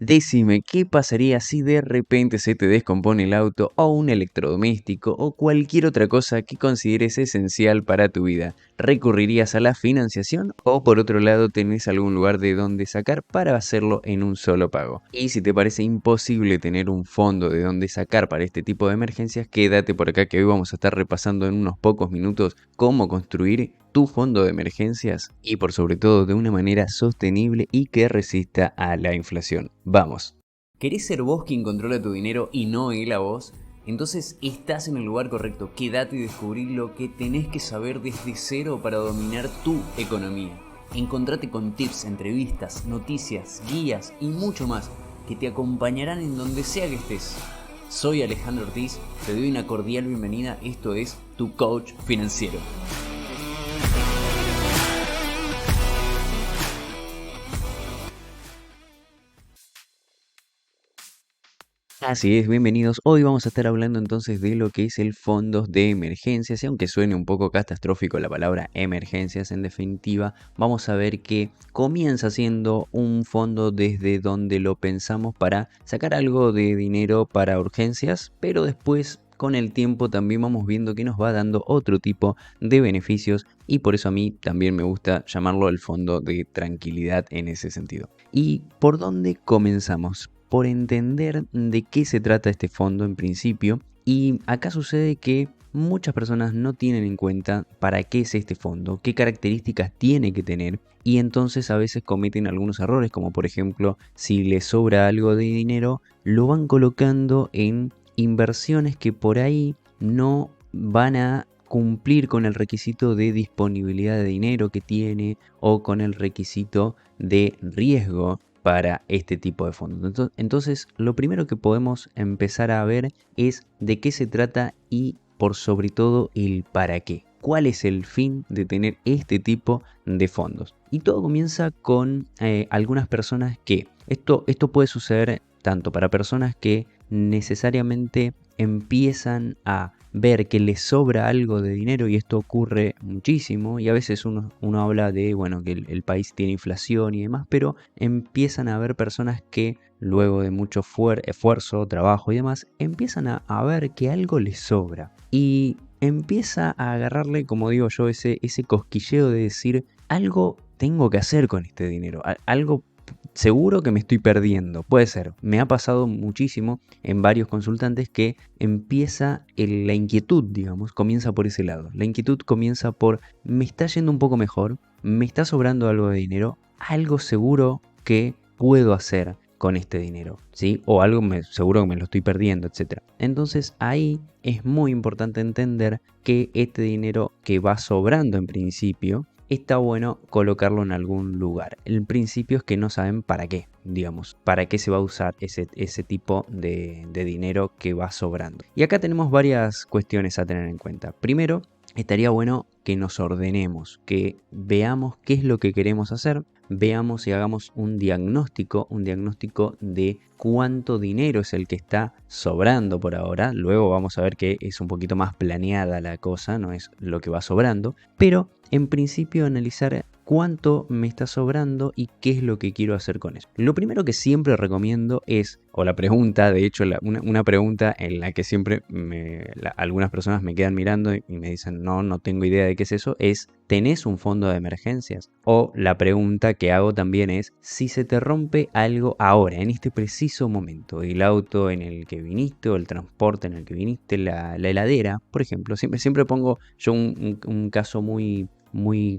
Decime, ¿qué pasaría si de repente se te descompone el auto o un electrodoméstico o cualquier otra cosa que consideres esencial para tu vida? ¿Recurrirías a la financiación o por otro lado tenés algún lugar de donde sacar para hacerlo en un solo pago? Y si te parece imposible tener un fondo de donde sacar para este tipo de emergencias, quédate por acá que hoy vamos a estar repasando en unos pocos minutos cómo construir tu fondo de emergencias y por sobre todo de una manera sostenible y que resista a la inflación. Vamos. ¿Querés ser vos quien controla tu dinero y no él a vos? Entonces estás en el lugar correcto. Quédate y descubrí lo que tenés que saber desde cero para dominar tu economía. Encontrate con tips, entrevistas, noticias, guías y mucho más que te acompañarán en donde sea que estés. Soy Alejandro Ortiz, te doy una cordial bienvenida. Esto es Tu Coach Financiero. Así es, bienvenidos. Hoy vamos a estar hablando entonces de lo que es el fondo de emergencias y aunque suene un poco catastrófico la palabra emergencias, en definitiva vamos a ver que comienza siendo un fondo desde donde lo pensamos para sacar algo de dinero para urgencias, pero después con el tiempo también vamos viendo que nos va dando otro tipo de beneficios y por eso a mí también me gusta llamarlo el fondo de tranquilidad en ese sentido. ¿Y por dónde comenzamos? Por entender de qué se trata este fondo en principio, y acá sucede que muchas personas no tienen en cuenta para qué es este fondo, qué características tiene que tener, y entonces a veces cometen algunos errores, como por ejemplo si les sobra algo de dinero, lo van colocando en inversiones que por ahí no van a cumplir con el requisito de disponibilidad de dinero que tiene o con el requisito de riesgo para este tipo de fondos. Entonces, lo primero que podemos empezar a ver es de qué se trata y por sobre todo el para qué. ¿Cuál es el fin de tener este tipo de fondos? Y todo comienza con algunas personas que esto puede suceder tanto para personas que necesariamente empiezan a ver que les sobra algo de dinero y esto ocurre muchísimo y a veces uno habla de bueno que el país tiene inflación y demás, pero empiezan a haber personas que luego de mucho esfuerzo, trabajo y demás, empiezan a ver que algo les sobra y empieza a agarrarle, como digo yo, ese cosquilleo de decir algo tengo que hacer con este dinero, algo seguro que me estoy perdiendo. Puede ser. Me ha pasado muchísimo en varios consultantes que empieza la inquietud, digamos, comienza por ese lado. La inquietud comienza por me está yendo un poco mejor, me está sobrando algo de dinero, algo seguro que puedo hacer con este dinero, ¿sí? O algo seguro que me lo estoy perdiendo, etc. Entonces ahí es muy importante entender que este dinero que va sobrando en principio, está bueno colocarlo en algún lugar. El principio es que no saben para qué, digamos, para qué se va a usar ese tipo de dinero que va sobrando. Y acá tenemos varias cuestiones a tener en cuenta. Primero, estaría bueno que nos ordenemos, que veamos qué es lo que queremos hacer, veamos y hagamos un diagnóstico de cuánto dinero es el que está sobrando por ahora. Luego vamos a ver que es un poquito más planeada la cosa, no es lo que va sobrando, pero en principio analizar cuánto me está sobrando y qué es lo que quiero hacer con eso. Lo primero que siempre recomiendo es, o la pregunta, de hecho una pregunta en la que siempre algunas personas me quedan mirando y me dicen no tengo idea de qué es eso, es ¿tenés un fondo de emergencias? O la pregunta que hago también es si se te rompe algo ahora, en este preciso momento, el auto en el que viniste o el transporte en el que viniste, la heladera, por ejemplo, siempre pongo yo un caso muy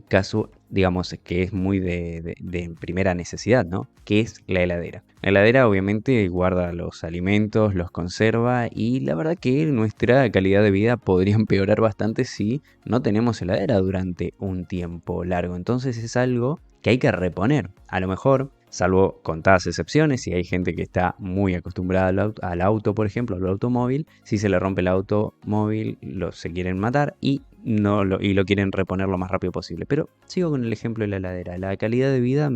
caso, digamos, que es muy de primera necesidad, ¿no? Que es la heladera. La heladera obviamente guarda los alimentos, los conserva y la verdad que nuestra calidad de vida podría empeorar bastante si no tenemos heladera durante un tiempo largo. Entonces es algo que hay que reponer. A lo mejor, salvo contadas excepciones, si hay gente que está muy acostumbrada al auto, por ejemplo, al automóvil, si se le rompe el automóvil, se quieren matar y y lo quieren reponer lo más rápido posible. Pero sigo con el ejemplo de la heladera. La calidad de vida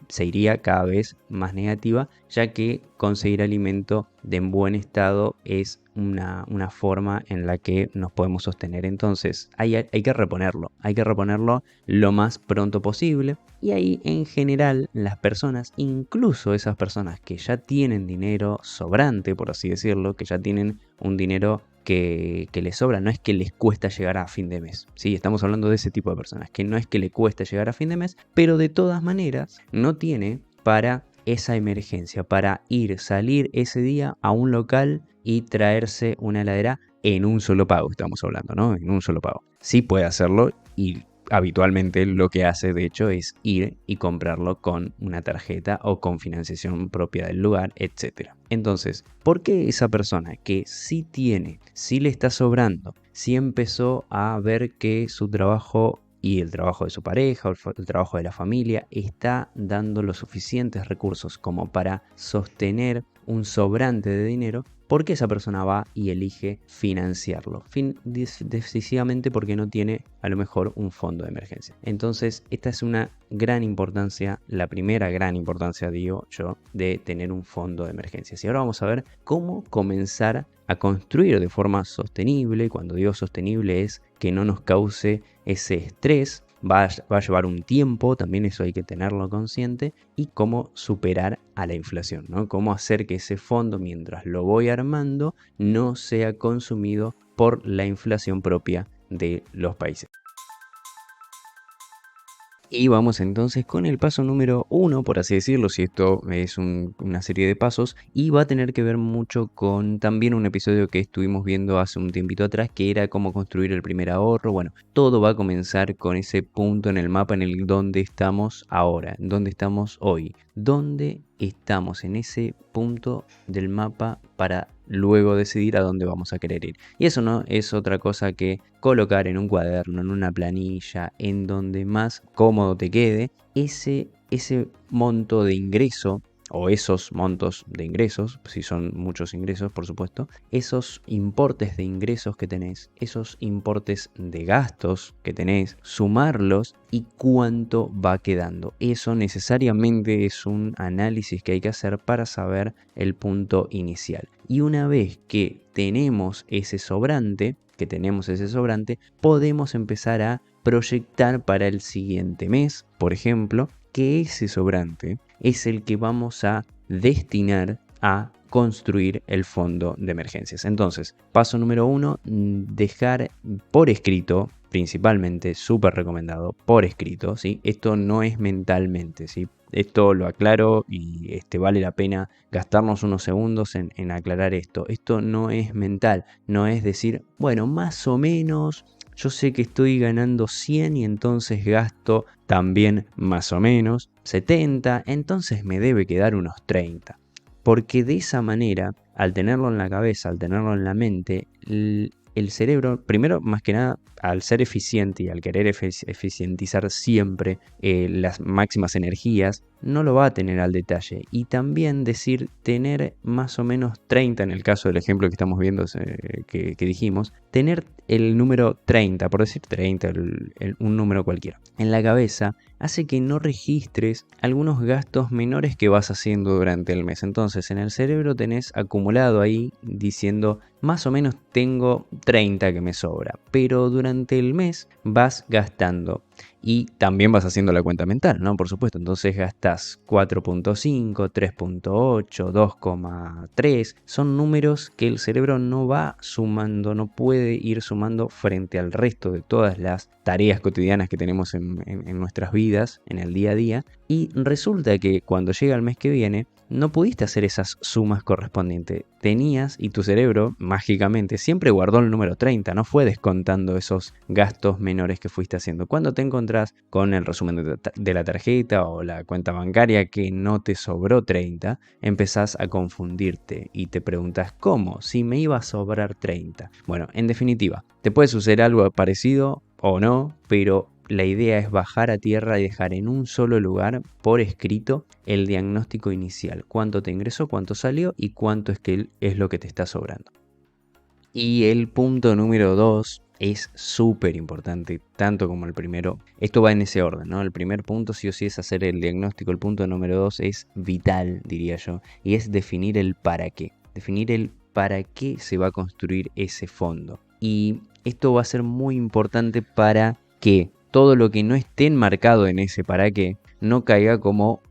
se iría cada vez más negativa, ya que conseguir alimento de en buen estado es una forma en la que nos podemos sostener. Entonces hay que reponerlo lo más pronto posible. Y ahí en general las personas, incluso esas personas que ya tienen dinero sobrante, por así decirlo, que ya tienen un dinero que les sobra, no es que les cuesta llegar a fin de mes. ¿Sí? Estamos hablando de ese tipo de personas, que no es que le cueste llegar a fin de mes, pero de todas maneras no tiene para esa emergencia, para salir ese día a un local y traerse una heladera en un solo pago, estamos hablando, ¿no? En un solo pago. Sí puede hacerlo y habitualmente lo que hace de hecho es ir y comprarlo con una tarjeta o con financiación propia del lugar, etc. Entonces, ¿por qué esa persona que sí tiene, sí le está sobrando, sí empezó a ver que su trabajo y el trabajo de su pareja o el trabajo de la familia está dando los suficientes recursos como para sostener un sobrante de dinero? ¿Por qué esa persona va y elige financiarlo? Decisivamente porque no tiene a lo mejor un fondo de emergencia. Entonces, esta es una gran importancia, la primera gran importancia, digo yo, de tener un fondo de emergencias. Y ahora vamos a ver cómo comenzar a construir de forma sostenible. Cuando digo sostenible es que no nos cause ese estrés. Va a llevar un tiempo, también eso hay que tenerlo consciente, y cómo superar a la inflación, ¿no? Cómo hacer que ese fondo, mientras lo voy armando, no sea consumido por la inflación propia de los países. Y vamos entonces con el paso número 1, por así decirlo, si esto es una serie de pasos, y va a tener que ver mucho con también un episodio que estuvimos viendo hace un tiempito atrás, que era cómo construir el primer ahorro. Bueno, todo va a comenzar con ese punto en el mapa en el donde estamos ahora, donde estamos hoy, donde estamos en ese punto del mapa para luego decidir a dónde vamos a querer ir. Y eso no es otra cosa que colocar en un cuaderno, en una planilla, en donde más cómodo te quede ese monto de ingreso, o esos montos de ingresos, si son muchos ingresos, por supuesto, esos importes de ingresos que tenés, esos importes de gastos que tenés, sumarlos y cuánto va quedando. Eso necesariamente es un análisis que hay que hacer para saber el punto inicial. Y una vez que tenemos ese sobrante, podemos empezar a proyectar para el siguiente mes, por ejemplo, que ese sobrante es el que vamos a destinar a construir el fondo de emergencias. Entonces, paso número 1, dejar por escrito, principalmente súper recomendado, por escrito, ¿sí? Esto no es mentalmente, ¿sí? Esto lo aclaro y vale la pena gastarnos unos segundos en aclarar esto. Esto no es mental, no es decir, bueno, más o menos yo sé que estoy ganando 100 y entonces gasto también más o menos 70, entonces me debe quedar unos 30. Porque de esa manera, al tenerlo en la cabeza, al tenerlo en la mente, el cerebro, primero, más que nada, al ser eficiente y al querer eficientizar siempre las máximas energías, no lo va a tener al detalle. Y también decir tener más o menos 30, en el caso del ejemplo que estamos viendo, que dijimos, tener el número 30, por decir 30, un número cualquiera, en la cabeza, hace que no registres algunos gastos menores que vas haciendo durante el mes. Entonces en el cerebro tenés acumulado ahí diciendo más o menos tengo 30 que me sobra, pero durante el mes vas gastando y también vas haciendo la cuenta mental, ¿no? Por supuesto, entonces gastas 4.5, 3.8, 2.3, son números que el cerebro no va sumando, no puede ir sumando frente al resto de todas las tareas cotidianas que tenemos en nuestras vidas, en el día a día, y resulta que cuando llega el mes que viene, no pudiste hacer esas sumas correspondientes. Tenías y tu cerebro, mágicamente, siempre guardó el número 30, no fue descontando esos gastos menores que fuiste haciendo. Cuando te encontrás con el resumen de la tarjeta o la cuenta bancaria que no te sobró 30, empezás a confundirte y te preguntas ¿cómo? Si me iba a sobrar 30. Bueno, en definitiva, te puede suceder algo parecido o no, pero la idea es bajar a tierra y dejar en un solo lugar, por escrito, el diagnóstico inicial. Cuánto te ingresó, cuánto salió y cuánto es lo que te está sobrando. Y el punto número 2 es súper importante, tanto como el primero. Esto va en ese orden, ¿no? El primer punto sí o sí es hacer el diagnóstico. El punto número 2 es vital, diría yo, y es definir el para qué. Definir el para qué se va a construir ese fondo. Y esto va a ser muy importante para que todo lo que no esté enmarcado en ese para qué no caiga como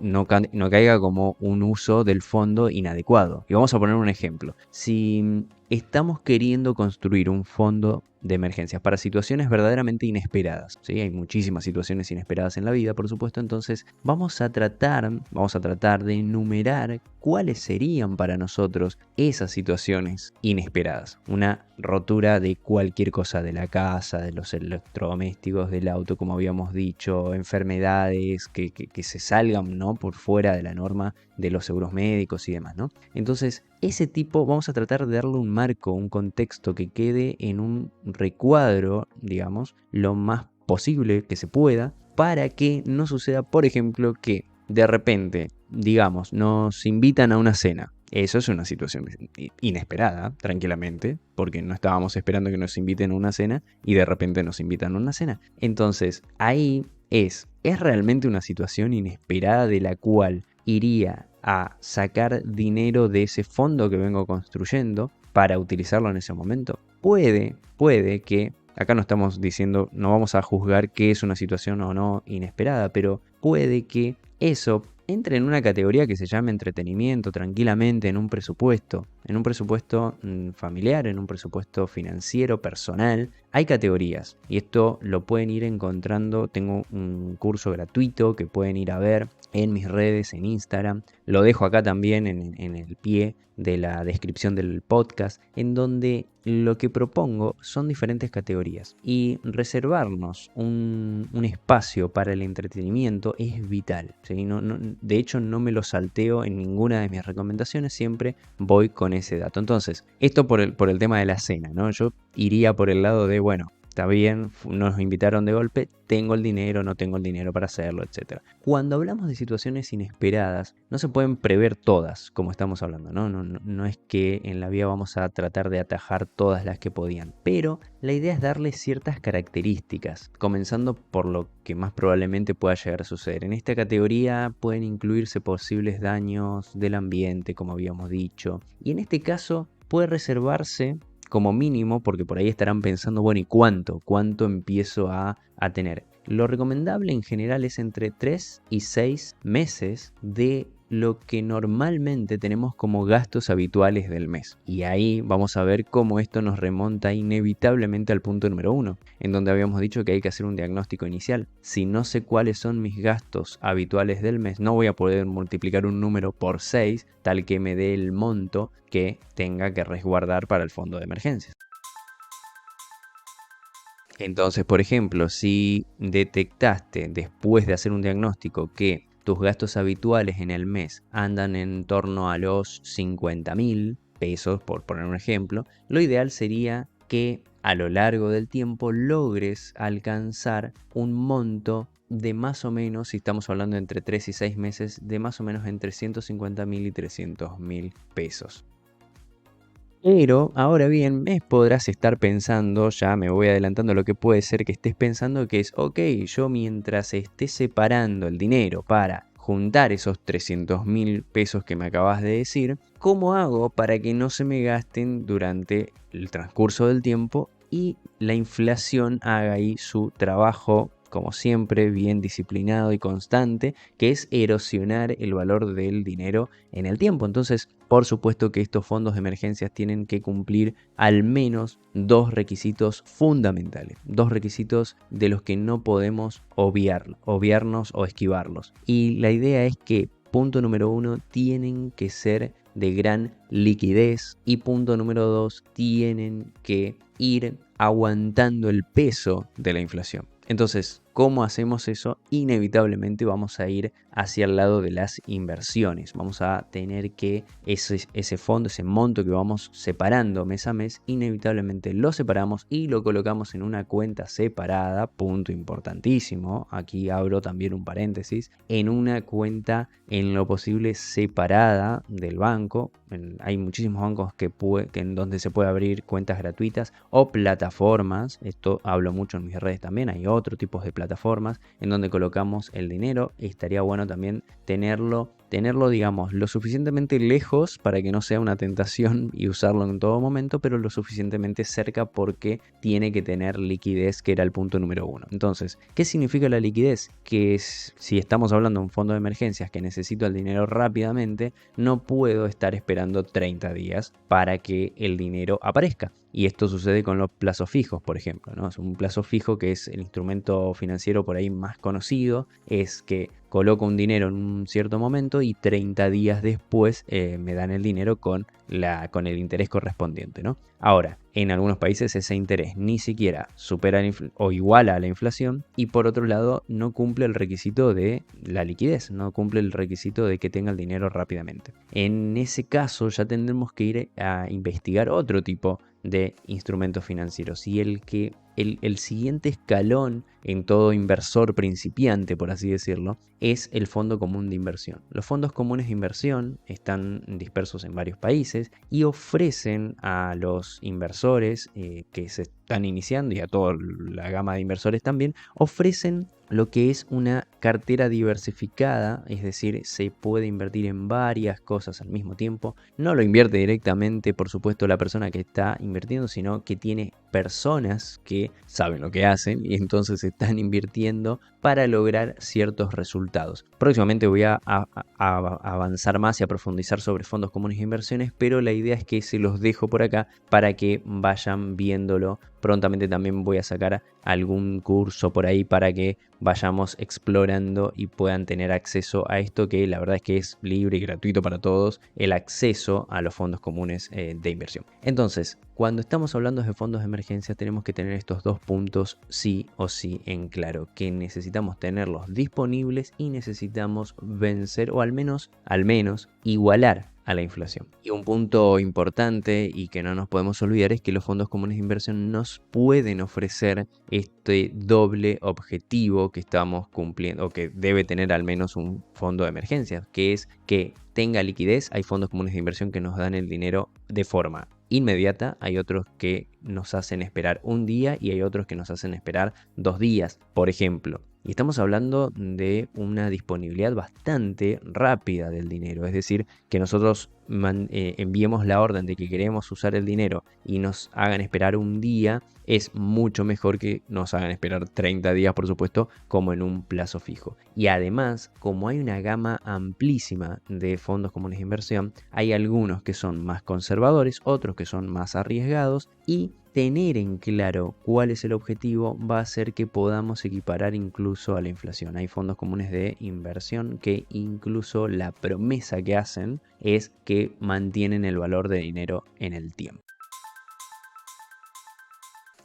no caiga como un uso del fondo inadecuado. Y vamos a poner un ejemplo. Si estamos queriendo construir un fondo de emergencias para situaciones verdaderamente inesperadas, ¿sí? Hay muchísimas situaciones inesperadas en la vida, por supuesto, entonces vamos a tratar de enumerar cuáles serían para nosotros esas situaciones inesperadas. Una rotura de cualquier cosa de la casa, de los electrodomésticos, del auto, como habíamos dicho, enfermedades que se salgan, ¿no?, por fuera de la norma de los seguros médicos y demás, ¿no? Entonces, ese tipo vamos a tratar de darle un marco, un contexto que quede en un recuadro, digamos, lo más posible que se pueda, para que no suceda, por ejemplo, que de repente, digamos, nos invitan a una cena. Eso es una situación inesperada, tranquilamente, porque no estábamos esperando que nos inviten a una cena y de repente nos invitan a una cena. Entonces, ahí ¿es realmente una situación inesperada de la cual iría a sacar dinero de ese fondo que vengo construyendo para utilizarlo en ese momento? Puede que, acá no estamos diciendo, no vamos a juzgar qué es una situación o no inesperada, pero puede que eso entre en una categoría que se llame entretenimiento tranquilamente en un presupuesto familiar, en un presupuesto financiero, personal. Hay categorías y esto lo pueden ir encontrando. Tengo un curso gratuito que pueden ir a ver en mis redes, en Instagram. Lo dejo acá también en el pie de la descripción del podcast, en donde lo que propongo son diferentes categorías y reservarnos un espacio para el entretenimiento es vital, ¿sí? De hecho, no me lo salteo en ninguna de mis recomendaciones, siempre voy con ese dato. Entonces, esto por el tema de la cena, ¿no? Yo iría por el lado de, bueno, está bien, nos invitaron de golpe, tengo el dinero, no tengo el dinero para hacerlo, etc. Cuando hablamos de situaciones inesperadas, no se pueden prever todas, como estamos hablando, ¿no? No es que en la vida vamos a tratar de atajar todas las que podían, pero la idea es darle ciertas características, comenzando por lo que más probablemente pueda llegar a suceder. En esta categoría pueden incluirse posibles daños del ambiente, como habíamos dicho, y en este caso puede reservarse como mínimo, porque por ahí estarán pensando, bueno, ¿y cuánto? ¿Cuánto empiezo a tener? Lo recomendable en general es entre 3 y 6 meses de lo que normalmente tenemos como gastos habituales del mes. Y ahí vamos a ver cómo esto nos remonta inevitablemente al punto número 1, en donde habíamos dicho que hay que hacer un diagnóstico inicial. Si no sé cuáles son mis gastos habituales del mes, no voy a poder multiplicar un número por 6 tal que me dé el monto que tenga que resguardar para el fondo de emergencias. Entonces, por ejemplo, si detectaste después de hacer un diagnóstico que tus gastos habituales en el mes andan en torno a los 50.000 pesos, por poner un ejemplo, lo ideal sería que a lo largo del tiempo logres alcanzar un monto de más o menos, si estamos hablando entre 3 y 6 meses, de más o menos entre 150.000 y 300.000 pesos. Pero ahora bien, me podrás estar pensando, ya me voy adelantando a lo que puede ser que estés pensando, que es, ok, yo mientras esté separando el dinero para juntar esos 300.000 pesos que me acabas de decir, ¿cómo hago para que no se me gasten durante el transcurso del tiempo y la inflación haga ahí su trabajo, como siempre, bien disciplinado y constante, que es erosionar el valor del dinero en el tiempo? Entonces, por supuesto que estos fondos de emergencias tienen que cumplir al menos 2 requisitos fundamentales, 2 requisitos de los que no podemos obviarnos o esquivarlos. Y la idea es que, punto número 1, tienen que ser de gran liquidez y punto número 2, tienen que ir aguantando el peso de la inflación. Entonces, ¿Cómo hacemos eso? Inevitablemente vamos a ir hacia el lado de las inversiones. Vamos a tener que ese fondo, ese monto que vamos separando mes a mes, inevitablemente lo separamos y lo colocamos en una cuenta separada, punto importantísimo. Aquí abro también un paréntesis, en una cuenta en lo posible separada del banco. Hay muchísimos bancos en donde se puede abrir cuentas gratuitas o plataformas. Esto hablo mucho en mis redes también. Hay otro tipo de plataformas en donde colocamos el dinero. Estaría bueno también tenerlo, digamos, lo suficientemente lejos para que no sea una tentación y usarlo en todo momento, pero lo suficientemente cerca porque tiene que tener liquidez, que era el punto número 1. Entonces, ¿qué significa la liquidez? Que si estamos hablando de un fondo de emergencias que necesito el dinero rápidamente, no puedo estar esperando 30 días para que el dinero aparezca. Y esto sucede con los plazos fijos, por ejemplo, ¿no? Es un plazo fijo, que es el instrumento financiero por ahí más conocido, es que coloco un dinero en un cierto momento y 30 días después me dan el dinero con el interés correspondiente, ¿no? Ahora, en algunos países ese interés ni siquiera supera o iguala a la inflación, y por otro lado no cumple el requisito de la liquidez, no cumple el requisito de que tenga el dinero rápidamente. En ese caso ya tendremos que ir a investigar otro tipo de instrumentos financieros, y el siguiente escalón en todo inversor principiante, por así decirlo, es el fondo común de inversión. Los fondos comunes de inversión están dispersos en varios países y ofrecen a los inversores que se están iniciando, y a toda la gama de inversores también, ofrecen lo que es una cartera diversificada, es decir, se puede invertir en varias cosas al mismo tiempo. No lo invierte directamente, por supuesto, la persona que está invirtiendo, sino que tiene personas que saben lo que hacen y entonces están invirtiendo para lograr ciertos resultados. Próximamente voy a avanzar más y a profundizar sobre fondos comunes de inversiones, pero la idea es que se los dejo por acá para que vayan viéndolo. Prontamente también voy a sacar algún curso por ahí para que vayamos explorando y puedan tener acceso a esto, que la verdad es que es libre y gratuito para todos, el acceso a los fondos comunes de inversión. Entonces, cuando estamos hablando de fondos de emergencia, tenemos que tener estos dos puntos sí o sí en claro, que necesitamos tenerlos disponibles y necesitamos vencer o al menos igualar a la inflación. Y un punto importante y que no nos podemos olvidar es que los fondos comunes de inversión nos pueden ofrecer este doble objetivo que estamos cumpliendo, o que debe tener al menos un fondo de emergencia, que es que tenga liquidez. Hay fondos comunes de inversión que nos dan el dinero de forma inmediata, hay otros que nos hacen esperar un día y hay otros que nos hacen esperar 2 días, por ejemplo. Y estamos hablando de una disponibilidad bastante rápida del dinero, es decir, que nosotros enviemos la orden de que queremos usar el dinero y nos hagan esperar un día, es mucho mejor que nos hagan esperar 30 días, por supuesto, como en un plazo fijo. Y además, como hay una gama amplísima de fondos comunes de inversión, hay algunos que son más conservadores, otros que son más arriesgados, y tener en claro cuál es el objetivo va a hacer que podamos equiparar incluso a la inflación. Hay fondos comunes de inversión que incluso la promesa que hacen es que mantienen el valor de dinero en el tiempo.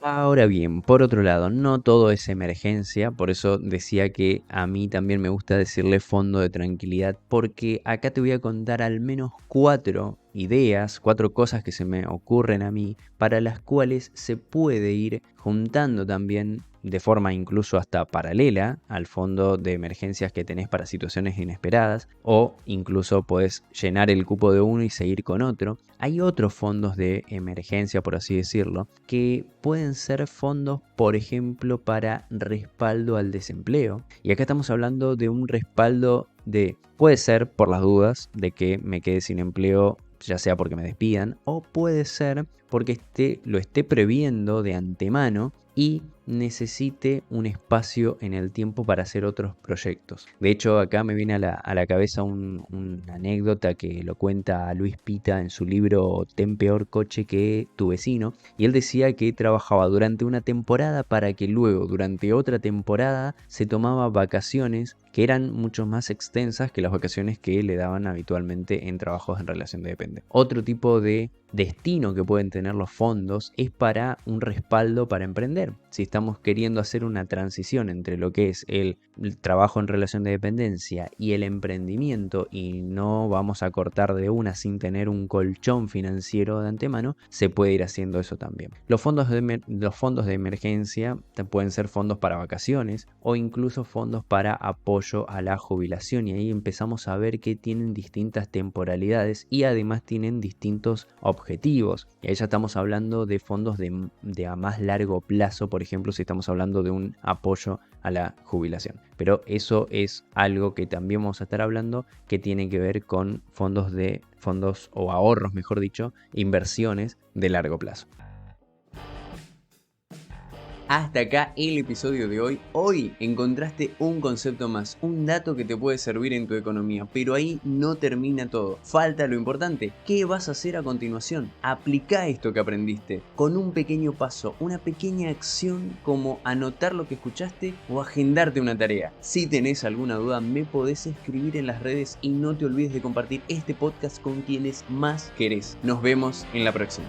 Ahora bien, por otro lado, no todo es emergencia, por eso decía que a mí también me gusta decirle fondo de tranquilidad, porque acá te voy a contar al menos 4 ideas, 4 cosas que se me ocurren a mí, para las cuales se puede ir juntando también de forma incluso hasta paralela al fondo de emergencias que tenés para situaciones inesperadas, o incluso podés llenar el cupo de uno y seguir con otro. Hay otros fondos de emergencia, por así decirlo, que pueden ser fondos, por ejemplo, para respaldo al desempleo. Y acá estamos hablando de un respaldo puede ser por las dudas de que me quede sin empleo, ya sea porque me despidan, o puede ser porque lo esté previendo de antemano y necesite un espacio en el tiempo para hacer otros proyectos. De hecho, acá me viene a la cabeza una anécdota que lo cuenta Luis Pita en su libro Ten peor coche que tu vecino, y él decía que trabajaba durante una temporada para que luego, durante otra temporada, se tomaba vacaciones que eran mucho más extensas que las vacaciones que le daban habitualmente en trabajos en relación de dependencia. Otro tipo de destino que pueden tener los fondos es para un respaldo para emprender. Si estamos queriendo hacer una transición entre lo que es el trabajo en relación de dependencia y el emprendimiento y no vamos a cortar de una sin tener un colchón financiero de antemano, se puede ir haciendo eso también. Los fondos de emergencia pueden ser fondos para vacaciones o incluso fondos para apoyo a la jubilación, y ahí empezamos a ver que tienen distintas temporalidades y además tienen distintos objetivos. Y ahí ya estamos hablando de fondos de a más largo plazo, por ejemplo, si estamos hablando de un apoyo a la jubilación. Pero eso es algo que también vamos a estar hablando, que tiene que ver con fondos o ahorros, mejor dicho, inversiones de largo plazo. Hasta acá el episodio de hoy. Hoy encontraste un concepto más, un dato que te puede servir en tu economía, pero ahí no termina todo. Falta lo importante. ¿Qué vas a hacer a continuación? Aplica esto que aprendiste con un pequeño paso, una pequeña acción como anotar lo que escuchaste o agendarte una tarea. Si tenés alguna duda, me podés escribir en las redes y no te olvides de compartir este podcast con quienes más querés. Nos vemos en la próxima.